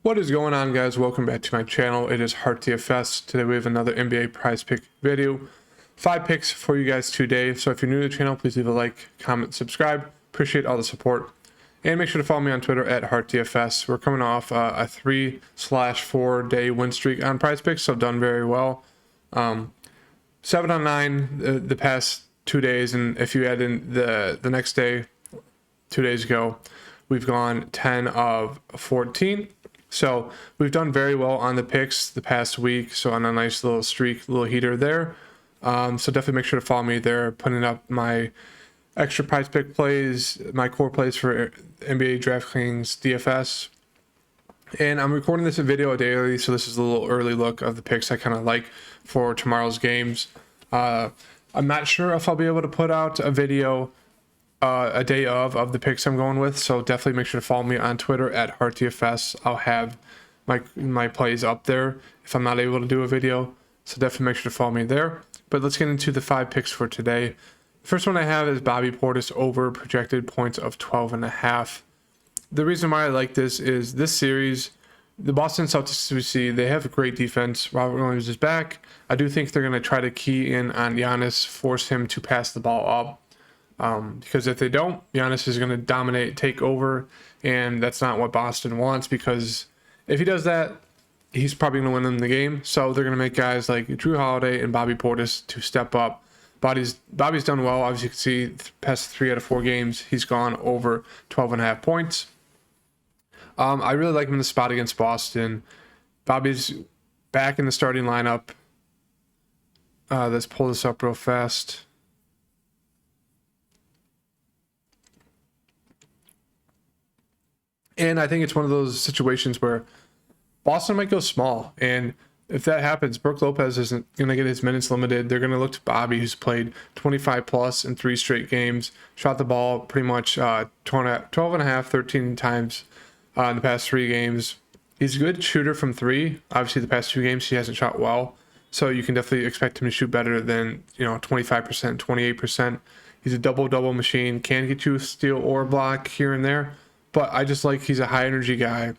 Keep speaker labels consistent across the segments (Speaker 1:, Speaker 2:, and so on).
Speaker 1: What is going on, guys? Welcome back to my channel. It is HeartDFS. Today we have another NBA prize pick video. 5 picks for you guys today. So if you're new to the channel, please leave a like, comment, subscribe. Appreciate all the support. And make sure to follow me on Twitter at HeartDFS. We're coming off a 3/4 day win streak on PrizePicks, so done very well. 7 on 9 the past 2 days, and if you add in the next day, 2 days ago, we've gone 10 of 14. So we've done very well on the picks the past week. So on a nice little streak, little heater there. So definitely make sure to follow me there, putting up my extra prize pick plays, my core plays for NBA DraftKings DFS. And I'm recording this video daily, so this is a little early look of the picks I kind of like for tomorrow's games. I'm not sure if I'll be able to put out a video a day of the picks I'm going with, so definitely make sure to follow me on Twitter at HeartDFS. I'll have my plays up there if I'm not able to do a video, so definitely make sure to follow me there. But let's get into the 5 picks for today. The first one I have is Bobby Portis over projected points of 12.5. The reason why I like this is this series, the Boston Celtics, we see they have a great defense. Robert Williams is back. I do think they're going to try to key in on Giannis, force him to pass the ball up. Because if they don't, Giannis is going to dominate, take over, and that's not what Boston wants, because if he does that, he's probably going to win them the game. So they're going to make guys like Jrue Holiday and Bobby Portis to step up. Bobby's done well. Obviously, you can see past 3 out of 4 games, he's gone over 12.5 points. I really like him in the spot against Boston. Bobby's back in the starting lineup. Let's pull this up real fast. And I think it's one of those situations where Boston might go small. And if that happens, Brook Lopez isn't going to get his minutes limited. They're going to look to Bobby, who's played 25 plus in 3 straight games, shot the ball pretty much 12.5, 13 times in the past 3 games. He's a good shooter from 3. Obviously, the past 2 games, he hasn't shot well. So you can definitely expect him to shoot better than 25%, 28%. He's a double-double machine. Can get you a steal or a block here and there. But I just like he's a high energy guy,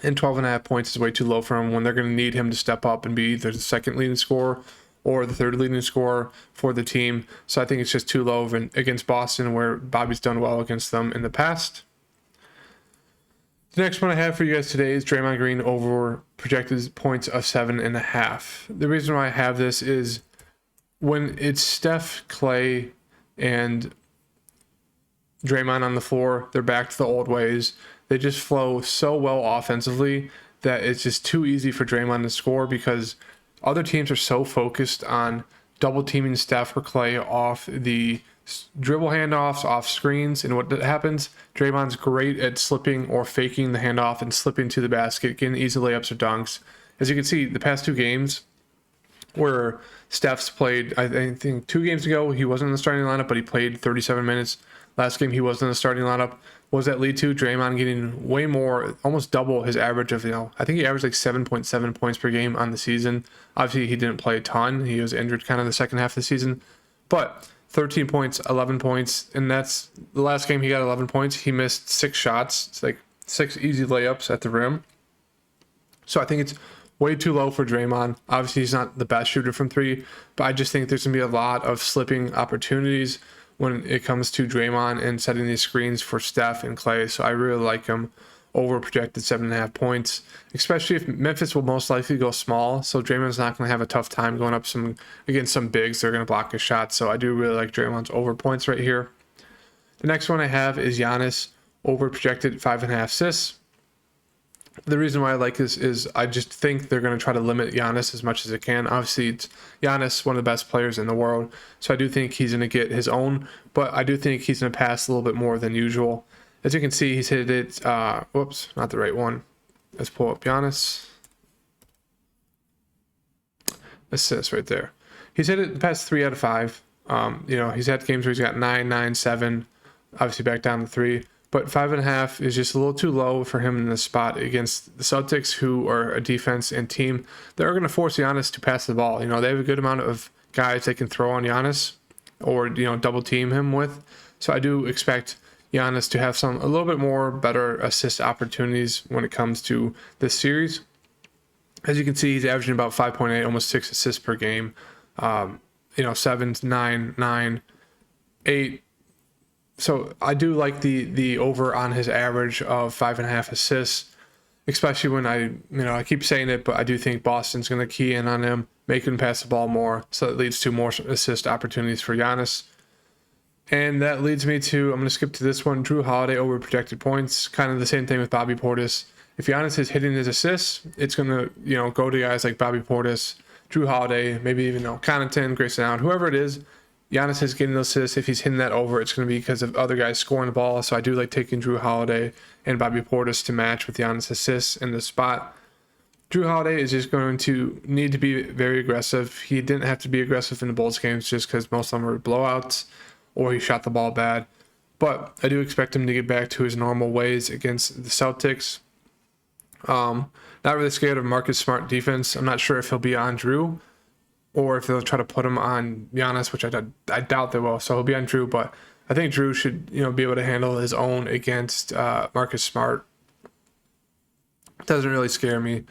Speaker 1: and 12.5 points is way too low for him when they're going to need him to step up and be either the second leading scorer or the third leading scorer for the team. So I think it's just too low against Boston, where Bobby's done well against them in the past. The next one I have for you guys today is Draymond Green over projected points of 7.5. The reason why I have this is when it's Steph, Clay, and Draymond on the floor, they're back to the old ways. They just flow so well offensively that it's just too easy for Draymond to score, because other teams are so focused on double teaming Steph or Clay off the dribble handoffs, off screens. And what happens, Draymond's great at slipping or faking the handoff and slipping to the basket, getting easy layups or dunks. As you can see, the past 2 games where Steph's played, I think 2 games ago, he wasn't in the starting lineup, but he played 37 minutes. Last game, he wasn't in the starting lineup. What does that lead to? Draymond getting way more, almost double his average of, I think he averaged like 7.7 points per game on the season. Obviously, he didn't play a ton. He was injured kind of the second half of the season. But 13 points, 11 points, and that's the last game he got 11 points. He missed 6 shots. It's like 6 easy layups at the rim. So I think it's way too low for Draymond. Obviously, he's not the best shooter from 3, but I just think there's going to be a lot of slipping opportunities when it comes to Draymond and setting these screens for Steph and Clay. So I really like him over projected 7.5 points, especially if Memphis will most likely go small. So Draymond's not going to have a tough time going up against some bigs. They're going to block his shots. So I do really like Draymond's over points right here. The next one I have is Giannis over projected 5.5 assists. The reason why I like this is I just think they're going to try to limit Giannis as much as they can. Obviously, it's Giannis, one of the best players in the world, so I do think he's going to get his own, but I do think he's going to pass a little bit more than usual. As you can see, he's hit it, whoops, not the right one. Let's pull up Giannis. Assists right there. He's hit it the past 3 out of 5. He's had games where he's got 9, 9, 7, obviously back down to 3. But 5.5 is just a little too low for him in the spot against the Celtics, who are a defense and team that are going to force Giannis to pass the ball. They have a good amount of guys they can throw on Giannis or double team him with. So I do expect Giannis to have a little bit more better assist opportunities when it comes to this series. As you can see, he's averaging about 5.8, almost 6 assists per game. 7, 9, 9, 8. So I do like the over on his average of 5.5 assists, especially when I keep saying it, but I do think Boston's going to key in on him, make him pass the ball more, so that leads to more assist opportunities for Giannis. And that leads me to, I'm going to skip to this one, Jrue Holiday over projected points. Kind of the same thing with Bobby Portis. If Giannis is hitting his assists, it's going to go to guys like Bobby Portis, Jrue Holiday, maybe even Connaughton, Grayson Allen, whoever it is. Giannis is getting those assists. If he's hitting that over, it's going to be because of other guys scoring the ball. So I do like taking Jrue Holiday and Bobby Portis to match with Giannis' assists in the spot. Jrue Holiday is just going to need to be very aggressive. He didn't have to be aggressive in the Bulls games just because most of them were blowouts or he shot the ball bad. But I do expect him to get back to his normal ways against the Celtics. Not really scared of Marcus Smart defense. I'm not sure if he'll be on Jrue or if they'll try to put him on Giannis, which I doubt they will. So he'll be on Jrue, but I think Jrue should be able to handle his own against Marcus Smart. Doesn't really scare me.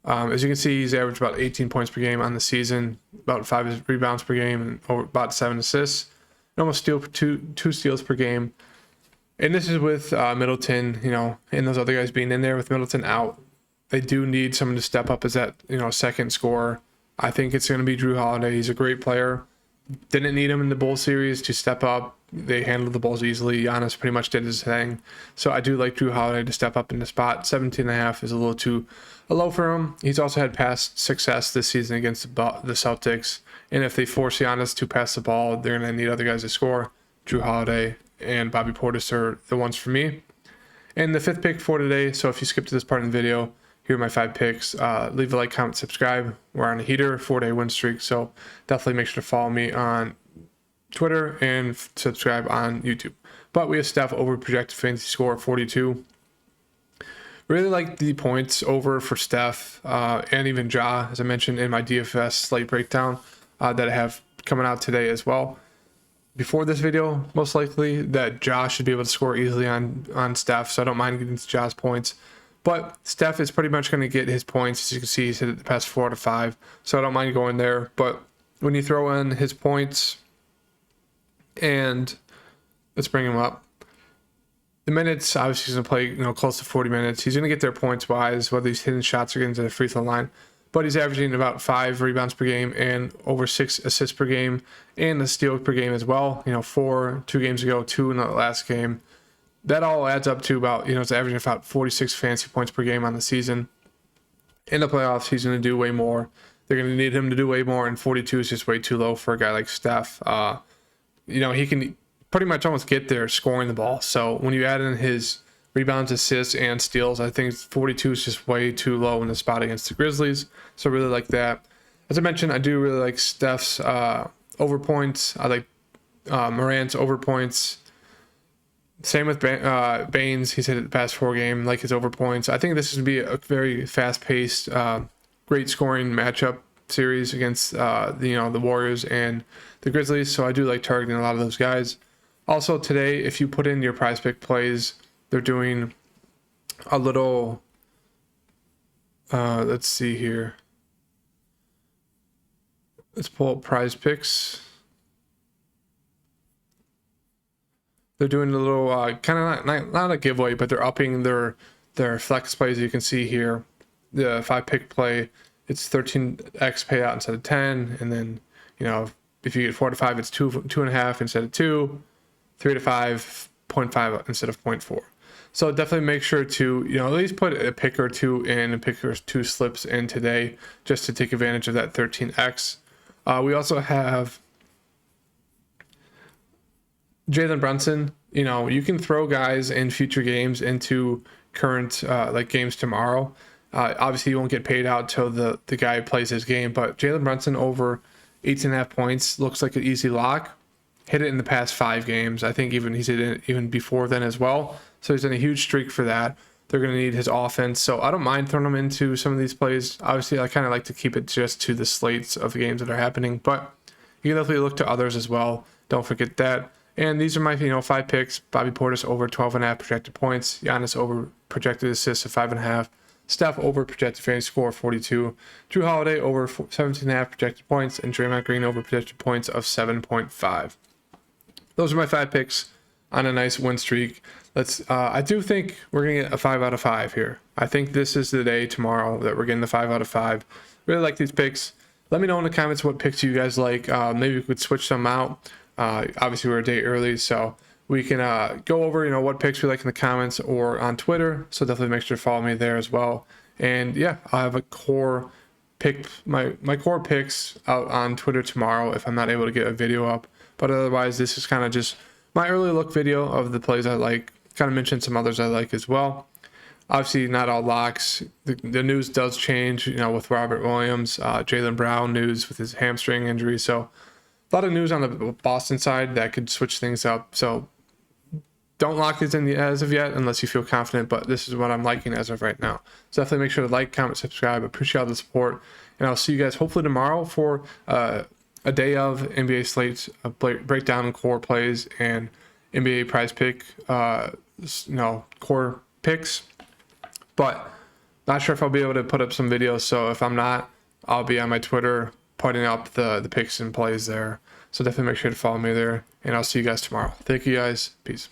Speaker 1: As you can see, he's averaged about 18 points per game on the season, about 5 rebounds per game, and over about 7 assists, and almost two steals per game. And this is with Middleton, and those other guys being in there. With Middleton out, they do need someone to step up as that second scorer. I think it's going to be Jrue Holiday. He's a great player. Didn't need him in the Bulls series to step up. They handled the Bulls easily. Giannis pretty much did his thing. So I do like Jrue Holiday to step up in the spot. 17.5 is a little too low for him. He's also had past success this season against the Celtics. And if they force Giannis to pass the ball, they're going to need other guys to score. Jrue Holiday and Bobby Portis are the ones for me. And the 5th pick for today. So if you skip to this part in the video, here are my 5 picks. Leave a like, comment, subscribe. We're on a heater, 4-day win streak. So definitely make sure to follow me on Twitter and subscribe on YouTube. But we have Steph over projected fantasy score 42. Really like the points over for Steph and even Ja, as I mentioned in my DFS slate breakdown that I have coming out today as well. Before this video, most likely that Ja should be able to score easily on Steph, so I don't mind getting to Ja's points. But Steph is pretty much going to get his points. As you can see, he's hit it the past 4 out of 5. So I don't mind going there. But when you throw in his points, and let's bring him up. The minutes, obviously, he's going to play close to 40 minutes. He's going to get there points-wise, whether he's hitting shots or getting to the free throw line. But he's averaging about 5 rebounds per game and over 6 assists per game and a steal per game as well. 4 2 games ago, 2 in the last game. That all adds up to about, it's averaging about 46 fantasy points per game on the season. In the playoffs, he's going to do way more. They're going to need him to do way more, and 42 is just way too low for a guy like Steph. He can pretty much almost get there scoring the ball. So when you add in his rebounds, assists, and steals, I think 42 is just way too low in the spot against the Grizzlies. So I really like that. As I mentioned, I do really like Steph's over points. I like Morant's over points. Same with Baines. He's hit it the past 4 games, like his over points. I think this is going to be a very fast-paced, great scoring matchup series against the Warriors and the Grizzlies. So I do like targeting a lot of those guys. Also today, if you put in your PrizePick plays, they're doing a little. Let's see here. Let's pull up PrizePicks. They're doing a little kind of not a giveaway, but they're upping their flex plays. You can see here, the 5-pick play, it's 13x payout instead of 10, and then if you get 4 to 5, it's 2.5 instead of 2, 3 to 5, 0.5 instead of 0.4. So definitely make sure to at least put a pick or two in, and pick or 2 slips in today, just to take advantage of that 13x. We also have Jalen Brunson. You can throw guys in future games into current games tomorrow. Obviously, you won't get paid out till the guy plays his game, but Jalen Brunson over 18.5 points looks like an easy lock. Hit it in the past 5 games. I think he's hit it even before then as well. So he's in a huge streak for that. They're going to need his offense. So I don't mind throwing him into some of these plays. Obviously, I kind of like to keep it just to the slates of the games that are happening, but you can definitely look to others as well. Don't forget that. And these are my 5 picks. Bobby Portis over 12.5 projected points. Giannis over projected assists of 5.5. Steph over projected fantasy score of 42. Jrue Holiday over 17.5 projected points. And Draymond Green over projected points of 7.5. Those are my 5 picks on a nice win streak. I do think we're going to get a 5 out of 5 here. I think this is the day tomorrow that we're getting the 5 out of 5. Really like these picks. Let me know in the comments what picks you guys like. Maybe we could switch some out. Obviously, we're a day early, so we can go over, what picks we like in the comments or on Twitter. So definitely make sure to follow me there as well. And yeah, I'll have a core pick, my core picks out on Twitter tomorrow if I'm not able to get a video up. But otherwise, this is kind of just my early look video of the plays I like. Kind of mentioned some others I like as well. Obviously, not all locks. The news does change, with Robert Williams, Jaylen Brown news with his hamstring injury. So a lot of news on the Boston side that could switch things up. So don't lock these in as of yet unless you feel confident, but this is what I'm liking as of right now. So definitely make sure to like, comment, subscribe. Appreciate all the support. And I'll see you guys hopefully tomorrow for a day of NBA slates, breakdown and core plays, and NBA prize pick, core picks. But not sure if I'll be able to put up some videos. So if I'm not, I'll be on my Twitter putting up the picks and plays there. So definitely make sure to follow me there. And I'll see you guys tomorrow. Thank you guys. Peace.